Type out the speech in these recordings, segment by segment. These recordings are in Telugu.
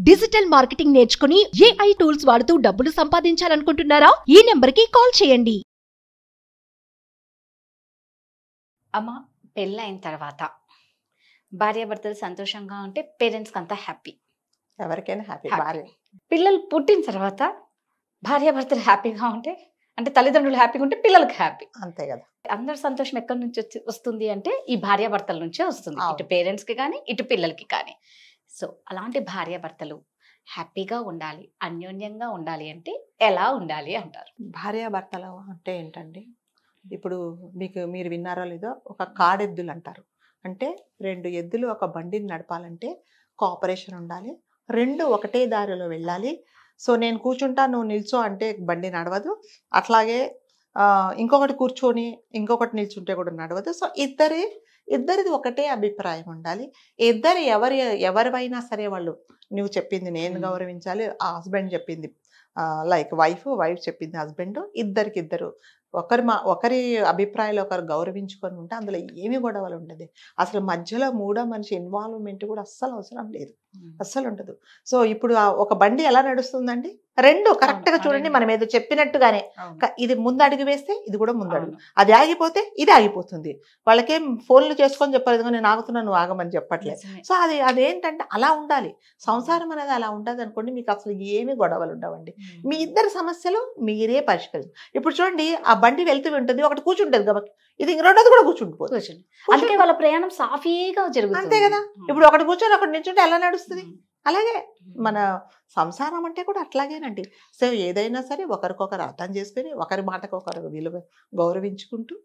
డిజిటల్ మార్కెటింగ్ నేర్చుకుని AI టూల్స్ వాడుతూ డబ్బులు సంపాదించాలనుకుంటున్నారా? ఈ నెంబర్కి కాల్ చేయండి. అమ్మ, పెళ్ళైన తర్వాత భార్యాభర్తలు సంతోషంగా ఉంటే పేరెంట్స్కి అంతా హ్యాపీ. ఎవరికైనా హ్యాపీ. భార్య పిల్లలు పుట్టిన తర్వాత భార్యాభర్తలు హ్యాపీగా ఉంటే, అంటే తల్లిదండ్రులు హ్యాపీగా ఉంటే పిల్లలకి హ్యాపీ. అంతే కదా. అందరి సంతోషం ఎక్కడి నుంచి వస్తుంది అంటే ఈ భార్యాభర్తల నుంచే వస్తుంది. అవును. ఇటు పేరెంట్స్కి కానీ ఇటు పిల్లలకి కానీ. సో అలాంటి భార్యాభర్తలు హ్యాపీగా ఉండాలి, అన్యోన్యంగా ఉండాలి అంటే ఎలా ఉండాలి అంటారు? భార్యాభర్తలు అంటే ఏంటండి, ఇప్పుడు మీరు విన్నారో లేదో, ఒక కాడెద్దులు అంటారు. అంటే 2 ఎద్దులు ఒక బండిని నడపాలంటే కోఆపరేషన్ ఉండాలి, 2 ఒకటే దారిలో వెళ్ళాలి. సో నేను కూర్చుంటా, నువ్వు నిల్చో అంటే బండి నడవదు. అట్లాగే ఇంకొకటి కూర్చొని ఇంకొకటి నిల్చుంటే కూడా నడవదు. సో ఇద్దరిది ఒకటే అభిప్రాయం ఉండాలి. ఎవరివైనా సరే వాళ్ళు, నువ్వు చెప్పింది నేను గౌరవించాలి, ఆ హస్బెండ్ చెప్పింది లైక్ వైఫ్ చెప్పింది హస్బెండ్, ఇద్దరికిద్దరు ఒకరి అభిప్రాయాలు ఒకరు గౌరవించుకొని ఉంటే అందులో ఏమి గొడవలు ఉండదు. అసలు మధ్యలో మూడో మనిషి ఇన్వాల్వ్మెంట్ కూడా అస్సలు అవసరం లేదు, అస్సలు ఉండదు. సో ఇప్పుడు ఒక బండి ఎలా నడుస్తుందండి, 2 కరెక్ట్గా చూడండి. మనం ఏదో చెప్పినట్టుగానే ఇది ముందు అడుగు వేస్తే ఇది కూడా ముందు అడుగు, అది ఆగిపోతే ఇది ఆగిపోతుంది. వాళ్ళకేం ఫోన్లు చేసుకొని చెప్పలేదు, నేను ఆగుతున్నా నువ్వు ఆగమని చెప్పట్లేదు. సో అదేంటంటే అలా ఉండాలి. సంసారం అనేది అలా ఉంటుంది అనుకోండి, మీకు అసలు ఏమీ గొడవలు ఉండవండి. మీ ఇద్దరి సమస్యలు మీరే పరిష్కరించు. ఇప్పుడు చూడండి, ఆ బండి వెళ్తూ ఉంటుంది, ఒకటి కూర్చుంటుంది కాబట్టి ఇది రెండోది కూడా కూర్చుండిపోతుంది. అందుకే వాళ్ళ ప్రయాణం సాఫీగా జరుగుతుంది. అంతే కదా. ఇప్పుడు ఒకటి కూర్చొని ఒకటి నిల్చుంటే ఎలా నడుస్తుంది? అలాగే మన సంసారం అంటే కూడా అట్లాగేనండి. సో ఏదైనా సరే ఒకరికొకరు అర్థం చేసుకుని ఒకరి మాటకు ఒకరు విలువ గౌరవించుకుంటూ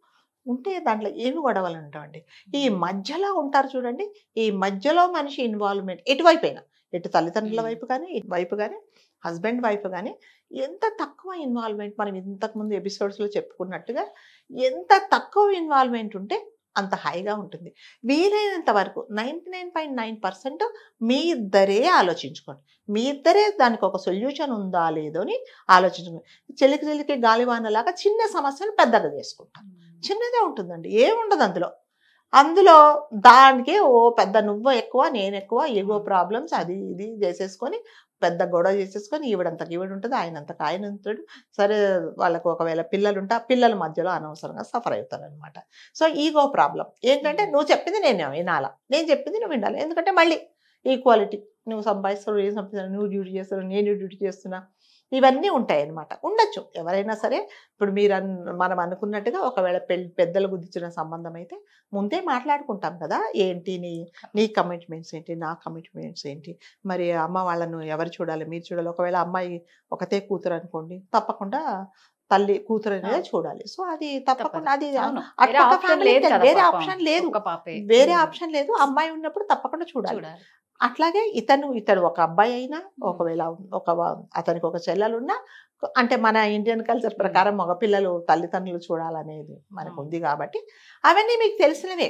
ఉంటే దాంట్లో ఏమి గొడవలు ఉంటామండి. ఈ మధ్యలో ఉంటారు చూడండి, ఈ మధ్యలో మనిషి ఇన్వాల్వ్మెంట్ ఎటువైపోయినా, ఇటు తల్లిదండ్రుల వైపు కానీ ఇటు వైపు కానీ హస్బెండ్ వైపు కానీ ఎంత తక్కువ ఇన్వాల్వ్మెంట్, మనం ఇంతకుముందు ఎపిసోడ్స్లో చెప్పుకున్నట్టుగా ఎంత తక్కువ ఇన్వాల్వ్మెంట్ ఉంటే అంత హాయిగా ఉంటుంది. వీలైనంత వరకు 99.9% మీ ఇద్దరే ఆలోచించుకోండి. మీ ఇద్దరే దానికి ఒక సొల్యూషన్ ఉందా లేదో అని ఆలోచించుకోండి. చెలికి గాలివానలాగా చిన్న సమస్యను పెద్దగా చేసుకుంటాం. చిన్నదే ఉంటుందండి, ఏముండదు అందులో దానికి పెద్ద నువ్వు ఎక్కువ నేను ఎక్కువ ఈగో ప్రాబ్లమ్స్ అది ఇది చేసేసుకొని పెద్ద గొడవ చేసేసుకొని ఈవిడంతకు ఈవిడ ఉంటుంది, ఆయనంతకు ఆయన ఉంటాడు. సరే వాళ్ళకు ఒకవేళ పిల్లలు ఉంటే ఆ పిల్లల మధ్యలో అనవసరంగా సఫర్ అవుతారు అనమాట. సో ఈగో ప్రాబ్లం ఏంటంటే, నువ్వు చెప్పింది నేను వినాలా, నేను చెప్పింది నువ్వు వినాలి. ఎందుకంటే మళ్ళీ ఈక్వాలిటీ, నువ్వు సంపాదిస్తావు, ఏం సంపాదిస్తావు, నువ్వు డ్యూటీ చేస్తావు, నేను డ్యూటీ చేస్తున్నా, ఇవన్నీ ఉంటాయి అన్నమాట. ఉండొచ్చు ఎవరైనా సరే. ఇప్పుడు మనం అనుకున్నట్టుగా ఒకవేళ పెద్దలు గురించిన సంబంధం అయితే ముందే మాట్లాడుకుంటాం కదా, ఏంటి నీ కమిట్మెంట్స్ ఏంటి, నా కమిట్మెంట్స్ ఏంటి, మరి అమ్మ వాళ్ళను ఎవరు చూడాలి, మీరు చూడాలి. ఒకవేళ అమ్మాయి ఒకతే కూతురు అనుకోండి, తప్పకుండా తల్లి కూతురు అనేది చూడాలి. సో అది తప్పకుండా, అది వేరే ఆప్షన్ లేదు. అమ్మాయి ఉన్నప్పుడు తప్పకుండా చూడాలి. అట్లాగే ఇతను ఒక అబ్బాయి అయినా, ఒకవేళ అతనికి ఒక చెల్లెలున్నా, అంటే మన ఇండియన్ కల్చర్ ప్రకారం మగపిల్లలు తల్లిదండ్రులు చూడాలనేది మనకు ఉంది కాబట్టి అవన్నీ మీకు తెలిసినవే.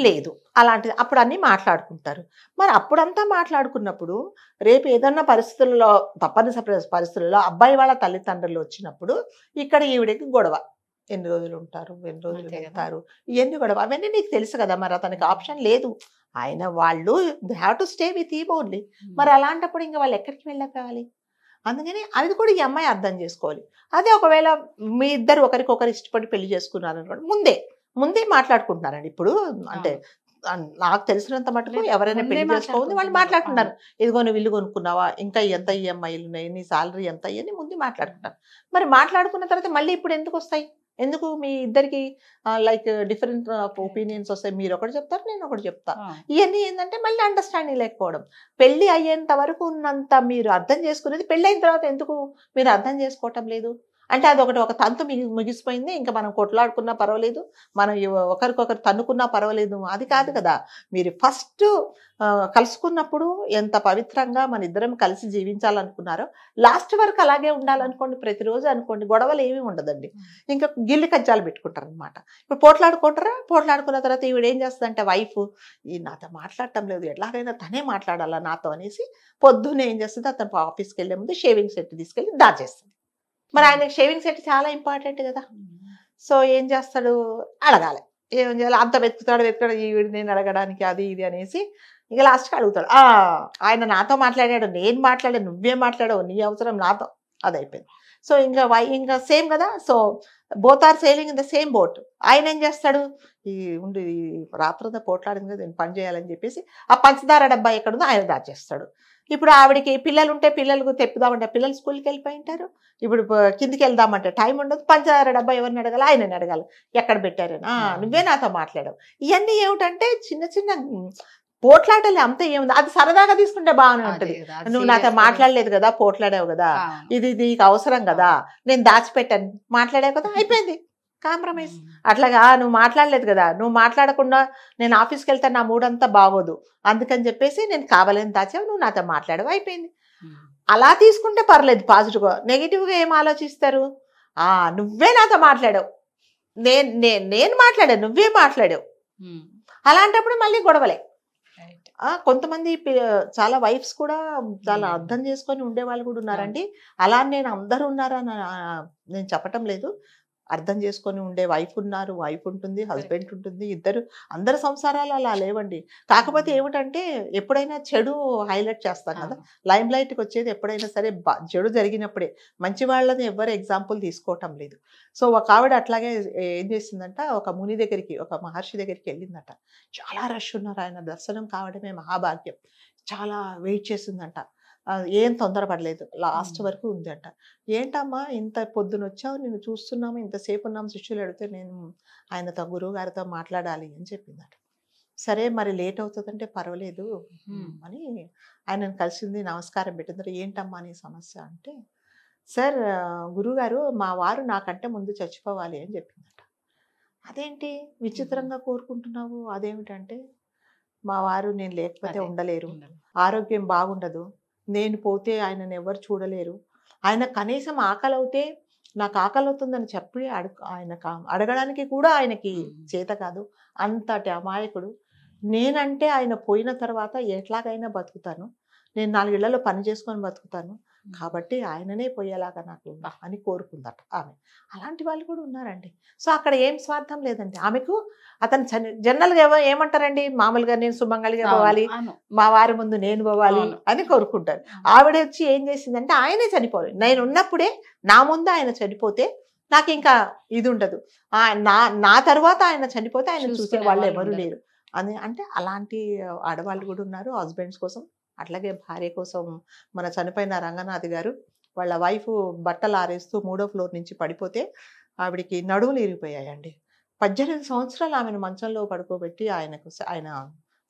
లేదు అలాంటిది అప్పుడు అన్నీ మాట్లాడుకుంటారు. మరి అప్పుడంతా మాట్లాడుకున్నప్పుడు రేపు ఏదన్నా పరిస్థితుల్లో, తప్పనిసరి పరిస్థితుల్లో అబ్బాయి వాళ్ళ తల్లిదండ్రులు వచ్చినప్పుడు ఇక్కడ ఈవిడకి గొడవ, ఎన్ని రోజులు ఉంటారు, ఎన్ని రోజులు వెళ్తారు, ఇవన్నీ గొడవ, అవన్నీ నీకు తెలుసు కదా. మరి అతనికి ఆప్షన్ లేదు, ఆయన వాళ్ళు they have to stay with him only. మరి అలాంటప్పుడు ఇంకా వాళ్ళు ఎక్కడికి వెళ్ళకపోవాలి? అందుకని అది కూడా ఈ అమ్మాయి అర్థం చేసుకోవాలి. అదే ఒకవేళ మీ ఇద్దరు ఒకరికొకరు ఇష్టపడి పెళ్లి చేసుకున్నారు అనుకోండి, ముందే మాట్లాడుకుంటున్నారండి. ఇప్పుడు అంటే నాకు తెలిసినంత మటుకు ఎవరైనా పెళ్లి చేసుకోవాలి వాళ్ళు మాట్లాడుకుంటారు. ఇదిగో నువ్వు ఇల్లు కొనుక్కున్నావా, ఇంకా ఎంత ఈఎంఐలు ఉన్నాయి, నీ శాలరీ ఎంత ఇవన్నీ ముందు మాట్లాడుకుంటారు. మరి మాట్లాడుకున్న తర్వాత మళ్ళీ ఇప్పుడు ఎందుకు వస్తాయి? ఎందుకు మీ ఇద్దరికి లైక్ డిఫరెంట్ ఒపీనియన్స్ వస్తాయి? మీరు ఒకటి చెప్తారు, నేను ఒకటి చెప్తా. ఇవన్నీ ఏంటంటే మళ్ళీ అండర్స్టాండింగ్ లేకపోవడం. పెళ్లి అయ్యేంత వరకు ఉన్నంత మీరు అర్థం చేసుకునేది పెళ్ళి అయిన తర్వాత ఎందుకు మీరు అర్థం చేసుకోవటం లేదు? అంటే అదొకటి ఒక తంతు ముగిసిపోయింది, ఇంకా మనం కొట్లాడుకున్నా పర్వాలేదు, మనం ఒకరికొకరు తన్నుకున్నా పర్వాలేదు, అది కాదు కదా. మీరు ఫస్ట్ కలుసుకున్నప్పుడు ఎంత పవిత్రంగా మన ఇద్దరం కలిసి జీవించాలనుకున్నారో లాస్ట్ వరకు అలాగే ఉండాలనుకోండి, ప్రతిరోజు అనుకోండి, గొడవలు ఏమీ ఉండదండి. ఇంకా గిల్లి కజ్జాలు పెట్టుకుంటారు అనమాట. ఇప్పుడు పోట్లాడుకున్న తర్వాత ఈవిడ ఏం చేస్తుందంటే, వైఫ్ నాతో మాట్లాడటం లేదు, ఎట్లాగైనా తనే మాట్లాడాలా నాతో అనేసి పొద్దున్నే ఏం చేస్తుంది, అతను ఆఫీస్కి వెళ్ళే ముందు షేవింగ్ సెట్ తీసుకెళ్ళి దాచేస్తుంది. మరి ఆయనకి షేవింగ్ సెట్ చాలా ఇంపార్టెంట్ కదా. సో ఏం చేస్తాడు, అడగాలి, ఏం చేయాలి, అంత వెతుకుతాడు ఈవిడ నేను అడగడానికి అది ఇది అనేసి ఇక లాస్ట్కి అడుగుతాడు ఆయన నాతో మాట్లాడాడు, నేను మాట్లాడాను, నువ్వే మాట్లాడావు, నీ అవసరం నాతో, అది అయిపోయింది. సో ఇంకా సేమ్ కదా. So both are sailing in the same boat. ఆయన ఏం చేస్తాడు, ఈ రాత్రంతా పోట్లాడింది కదా, నేను పని చేయాలని చెప్పేసి ఆ పంచదార డబ్బా ఎక్కడుందో ఆయన దాచేస్తాడు. ఇప్పుడు ఆవిడికి పిల్లలు ఉంటే పిల్లలకు తెప్పుదామంటే పిల్లలు స్కూల్కి వెళ్ళిపోయి ఉంటారు. ఇప్పుడు కిందికి వెళ్దామంటే టైం ఉండదు. పంచదార డబ్బా ఎవరిని అడగాలి, ఆయనని అడగాలి, ఎక్కడ పెట్టారని. నువ్వే నాతో మాట్లాడావు. ఇవన్నీ ఏమిటంటే చిన్న చిన్న పోట్లాటలే, అంతా ఏముంది, అది సరదాగా తీసుకుంటే బాగానే ఉంటది. నువ్వు నాతో మాట్లాడలేదు కదా, పోట్లాడావు కదా, ఇది నీకు అవసరం కదా, నేను దాచిపెట్టాను, మాట్లాడావు కదా, అయిపోయింది కాంప్రమైజ్. అట్లాగా నువ్వు మాట్లాడలేదు కదా, నువ్వు మాట్లాడకుండా నేను ఆఫీస్కి వెళ్తాను, నా మూడంతా బాగోదు, అందుకని చెప్పేసి నేను కావాలని దాచావు, నువ్వు నాతో మాట్లాడావు, అయిపోయింది. అలా తీసుకుంటే పర్లేదు పాజిటివ్గా. నెగిటివ్గా ఏం ఆలోచిస్తారు, నువ్వే నాతో మాట్లాడావు, నేను మాట్లాడాను, నువ్వే మాట్లాడావు. అలాంటప్పుడు మళ్ళీ గొడవలే. కొంతమంది చాలా వైఫ్స్ కూడా చాలా అర్థం చేసుకొని ఉండే వాళ్ళు కూడా ఉన్నారండి. అలా నేను అందరూ ఉన్నారని నేను చెప్పటం లేదు. అర్థం చేసుకొని ఉండే వైఫ్ ఉన్నారు, వైఫ్ ఉంటుంది, హస్బెండ్ ఉంటుంది, అందరి సంసారాలు అలా లేవండి. కాకపోతే ఏమిటంటే ఎప్పుడైనా చెడు హైలైట్ చేస్తాం కదా, లైమ్ లైట్కి వచ్చేది ఎప్పుడైనా సరే చెడు జరిగినప్పుడే. మంచి వాళ్ళని ఎవరు ఎగ్జాంపుల్ తీసుకోవటం లేదు. సో ఒక ఆవిడ అట్లాగే ఏం చేసిందంట, ఒక ముని దగ్గరికి, ఒక మహర్షి దగ్గరికి వెళ్ళిందట. చాలా రష్ ఉన్నారు, ఆయన దర్శనం కావడమే మహాభాగ్యం. చాలా వెయిట్ చేసిందంట, ఏం తొందరపడలేదు, లాస్ట్ వరకు ఉంది అంట. ఏంటమ్మా ఇంత పొద్దున వచ్చావు, నేను చూస్తున్నాము, ఇంతసేపు ఉన్నాము, శిష్యులు అడిగితే నేను ఆయనతో గురువు గారితో మాట్లాడాలి అని చెప్పిందట. సరే మరి లేట్ అవుతుందంటే పర్వాలేదు అని ఆయనను కలిసింది, నమస్కారం పెట్టింది. ఏంటమ్మా నీ సమస్య అంటే, సార్ గురువుగారు మా వారు నాకంటే ముందు చచ్చిపోవాలి అని చెప్పిందట. అదేంటి విచిత్రంగా కోరుకుంటున్నావు, అదేమిటంటే మా వారు నేను లేకపోతే ఉండలేరు, ఆరోగ్యం బాగుండదు, నేను పోతే ఆయనను ఎవరు చూడలేరు, ఆయన కనీసం ఆకలి అవుతే నాకు ఆకలి అవుతుందని చెప్పి ఆయన అడగడానికి కూడా ఆయనకి చేత కాదు, అంతటి అమాయకుడు. నేనంటే ఆయన పోయిన తర్వాత ఎట్లాగైనా బతుకుతాను, నేను 4 ఇళ్లలో పని చేసుకొని బతుకుతాను, కాబట్టి ఆయననే పోయేలాగా నాకు అని కోరుకుందట ఆమె. అలాంటి వాళ్ళు కూడా ఉన్నారండి. సో అక్కడ ఏం స్వార్థం లేదండి ఆమెకు. అతను జనరల్గా ఏమంటారండి, మామూలుగా నేను సుమంగళిగా పోవాలి, మా వారి ముందు నేను పోవాలి అని కోరుకుంటారు. ఆవిడ వచ్చి ఏం చేసిందంటే, ఆయనే చనిపోవాలి, నేను ఉన్నప్పుడే నా ముందు ఆయన చనిపోతే నాకు ఇంకా ఇది ఉండదు, నా తర్వాత ఆయన చనిపోతే ఆయన చూసే వాళ్ళు ఎవరు లేరు అని. అంటే అలాంటి ఆడవాళ్ళు కూడా ఉన్నారు హస్బెండ్స్ కోసం. అట్లాగే భార్య కోసం మన చనిపోయిన రంగనాథ్ గారు వాళ్ళ వైఫ్ బట్టలు ఆరేస్తూ 3వ ఫ్లోర్ నుంచి పడిపోతే ఆవిడికి నడువులు ఇరిగిపోయాయండి. 18 సంవత్సరాలు ఆమెను మంచంలో పడుకోబెట్టి ఆయన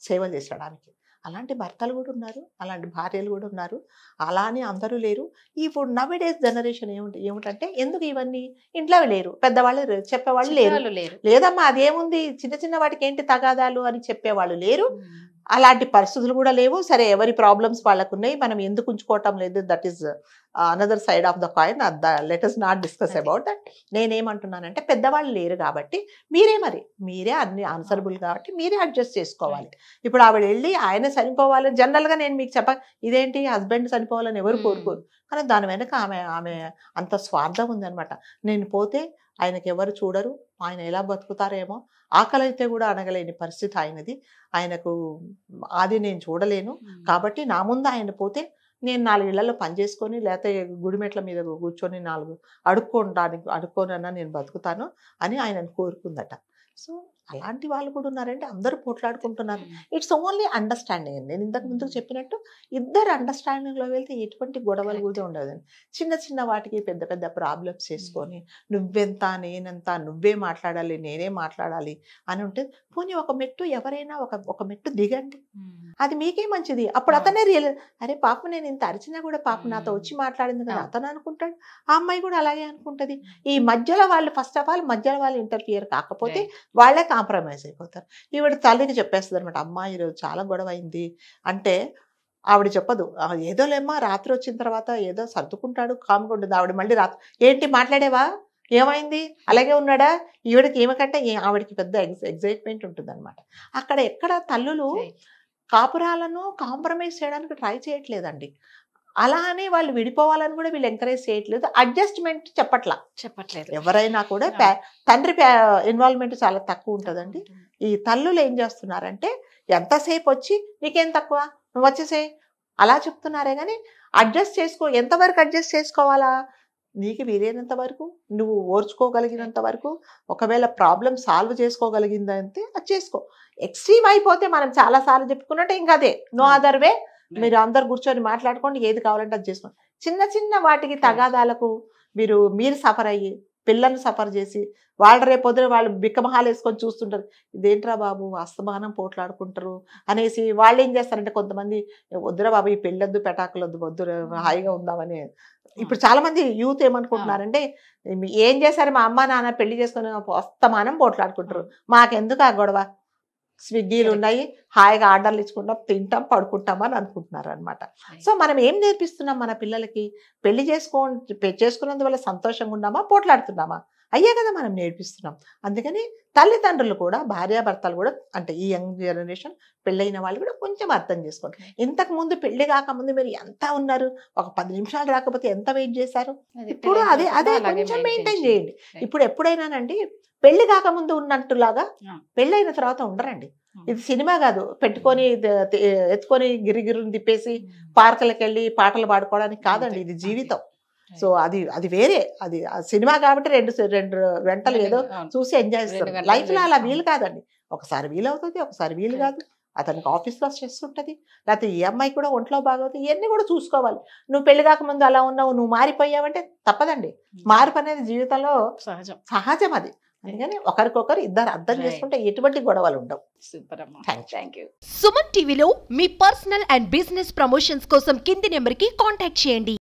సేవలు చేశాడు ఆమెకి. అలాంటి భర్తలు కూడా ఉన్నారు, అలాంటి భార్యలు కూడా ఉన్నారు. అలా అని అందరూ లేరు. ఇప్పుడు నవ్డేస్ జనరేషన్ ఏమిటంటే ఎందుకు ఇవన్నీ, ఇంట్లో లేరు, పెద్దవాళ్ళు చెప్పేవాళ్ళు లేరు. లేదమ్మా అదేముంది, చిన్న చిన్న వాటికి ఏంటి తగాదాలు అని చెప్పేవాళ్ళు లేరు. అలాంటి పరిస్థితులు కూడా లేవు. సరే ఎవరి ప్రాబ్లమ్స్ వాళ్ళకు ఉన్నాయి, మనం ఎందుకు ఉంచుకోవటం లేదు, that is another side of the coin. Let us not discuss about that. నేనేమంటున్నానంటే పెద్దవాళ్ళు లేరు కాబట్టి మీరే అన్ని ఆన్సరబుల్ కాబట్టి మీరే అడ్జస్ట్ చేసుకోవాలి. ఇప్పుడు ఆవిడ వెళ్ళి ఆయన చనిపోవాలని జనరల్గా నేను మీకు ఇదేంటి హస్బెండ్ చనిపోవాలని ఎవరు కోరుకోరు, కానీ దాని వెనక ఆమె అంత స్వార్థం ఉందనమాట. నేను పోతే ఆయనకి ఎవరు చూడరు, ఆయన ఎలా బతుకుతారేమో, ఆకలి అయితే కూడా అనగలేని పరిస్థితి ఆయనది, ఆయనకు అది నేను చూడలేను, కాబట్టి నా ముందు ఆయన పోతే నేను 4 ఇళ్లలో పనిచేసుకొని లేకపోతే గుడిమెట్ల మీద కూర్చొని 4 అడుక్కోనన్నా నేను బతుకుతాను అని ఆయనను కోరుకుందట. సో అలాంటి వాళ్ళు కూడా ఉన్నారంటే అందరూ పోట్లాడుకుంటున్నారు. ఇట్స్ ఓన్లీ అండర్స్టాండింగ్ అండి. నేను ఇంతకు ముందుకు చెప్పినట్టు ఇద్దరు అండర్స్టాండింగ్లో వెళ్తే ఎటువంటి గొడవలు కూడా ఉండదండి. చిన్న చిన్న వాటికి పెద్ద పెద్ద ప్రాబ్లమ్స్ చేసుకొని నువ్వెంత నేనెంత, నువ్వే మాట్లాడాలి నేనే మాట్లాడాలి అని ఉంటే, పోనీ ఒక మెట్టు ఎవరైనా ఒక మెట్టు దిగండి, అది మీకే మంచిది. అప్పుడు అతనే అరే పాపం నేను ఇంత అరిచినా కూడా పాపం నాతో వచ్చి మాట్లాడింది కదా అతను అనుకుంటాడు, ఆ అమ్మాయి కూడా అలాగే అనుకుంటది. ఈ మధ్యలో వాళ్ళు ఫస్ట్ ఆఫ్ ఆల్ మధ్యలో వాళ్ళు ఇంటర్ఫియర్ కాకపోతే వాళ్ళే కాంప్రమైజ్ అయిపోతారు. ఈవిడ తల్లికి చెప్పేస్తుంది అనమాట, అమ్మ ఈరోజు చాలా గొడవ అయింది అంటే ఆవిడ చెప్పదు, ఏదో లేమ్మా రాత్రి వచ్చిన తర్వాత ఏదో సర్దుకుంటాడు కామ్గా ఉంటుంది. ఆవిడ మళ్ళీ రాత్రి ఏంటి మాట్లాడేవా, ఏమైంది, అలాగే ఉన్నాడా, ఈవిడకి ఏమకంటే ఆవిడకి పెద్ద ఎగ్జైట్మెంట్ ఉంటుంది అనమాట. అక్కడ ఎక్కడ తల్లులు కాపురాలను కాంప్రమైజ్ చేయడానికి ట్రై చేయట్లేదండి. అలా అని వాళ్ళు విడిపోవాలని కూడా వీళ్ళు ఎంకరేజ్ చేయట్లేదు, అడ్జస్ట్మెంట్ చెప్పట్లేదు. ఎవరైనా కూడా తండ్రి ఇన్వాల్వ్మెంట్ చాలా తక్కువ ఉంటుందండి. ఈ తల్లులు ఏం చేస్తున్నారంటే ఎంతసేపు వచ్చి నీకేం తక్కువ నువ్వు వచ్చేసేయ్ అలా చెప్తున్నారే కానీ అడ్జస్ట్ చేసుకో. ఎంతవరకు అడ్జస్ట్ చేసుకోవాలా? నీకు వీలైనంత వరకు, నువ్వు ఓర్చుకోగలిగినంత వరకు, ఒకవేళ ప్రాబ్లం సాల్వ్ చేసుకోగలిగిందంటే అది చేసుకో. ఎక్స్ట్రీమ్ అయిపోతే మనం చాలాసార్లు చెప్పుకున్నట్టే ఇంకా అదే నో అదర్ వే. మీరు అందరు కూర్చొని మాట్లాడుకోండి, ఏది కావాలంటే అది చేసుకోండి. చిన్న చిన్న వాటికి తగాదాలకు మీరు సఫర్ అయ్యి పిల్లల్ని సఫర్ చేసి వాళ్ళు రేపొద్దున వాళ్ళు బిక్కమహాలు వేసుకొని చూస్తుంటారు, ఇదేంట్రా బాబు అస్తమానం పోట్లాడుకుంటారు అనేసి వాళ్ళు ఏం చేస్తారంటే కొంతమంది వద్దురా బాబు ఈ పెళ్ళొద్దు పెటాకులు వద్దు హాయిగా ఉందామని. ఇప్పుడు చాలా మంది యూత్ ఏమనుకుంటున్నారంటే ఏం చేశారు మా అమ్మ నాన్న పెళ్లి చేసుకుని అస్తమానం పోట్లాడుకుంటారు, మాకెందుకు ఆ గొడవ, స్విగ్గీలు ఉన్నాయి హాయిగా ఆర్డర్లు ఇచ్చుకుంటాం తింటాం పడుకుంటాం అని అనుకుంటున్నారు అనమాట. సో మనం ఏం నేర్పిస్తున్నాం మన పిల్లలకి? పెళ్లి చేసుకున్నందువల్ల సంతోషంగా ఉన్నామా పోట్లాడుతున్నామా? అయ్యే కదా మనం నేర్పిస్తున్నాం. అందుకని తల్లిదండ్రులు కూడా భార్యాభర్తలు కూడా అంటే ఈ యంగ్ జనరేషన్ పెళ్ళైన వాళ్ళు కూడా కొంచెం అర్థం చేసుకోండి. ఇంతకు ముందు పెళ్లి కాకముందు మీరు ఎంత ఉన్నారు, ఒక 10 నిమిషాలు రాకపోతే ఎంత వెయిట్ చేశారు? ఇప్పుడు అదే కొంచెం మెయింటైన్ చేయండి. ఇప్పుడు ఎప్పుడైనానండి పెళ్లి కాకముందు ఉన్నట్టులాగా పెళ్ళైన తర్వాత ఉండరండి. ఇది సినిమా కాదు పెట్టుకొని ఎత్తుకొని గిరిగిరిని తిప్పేసి పార్కులకు వెళ్ళి పాటలు పాడుకోవడానికి కాదండి, ఇది జీవితం. సో అది వేరే, అది సినిమా కాబట్టి రెండు గంటలు ఏదో చూసి ఎంజాయ్ చేస్తారు. లైఫ్ లో అలా వీలు కాదండి. ఒకసారి వీలు అవుతుంది, ఒకసారి వీలు కాదు. అతనికి ఆఫీస్లో స్ట్రెస్ ఉంటుంది, లేకపోతే ఈ అమ్మాయి కూడా ఒంట్లో బాగవుతుంది, ఇవన్నీ కూడా చూసుకోవాలి. నువ్వు పెళ్లి కాకముందు అలా ఉన్నావు, నువ్వు మారిపోయావంటే తప్పదండి. మార్పు అనేది జీవితంలో సహజం అది. అందుకని ఒకరికొకరు ఇద్దరు అర్థం చేసుకుంటే ఎటువంటి గొడవలు ఉండవు. సూపర్ అమ్మా, థ్యాంక్ యూ. సుమన్ టీవీలో మీ పర్సనల్ అండ్ బిజినెస్ ప్రమోషన్స్ కోసం కింది నెంబర్కి కాంటాక్ట్ చేయండి.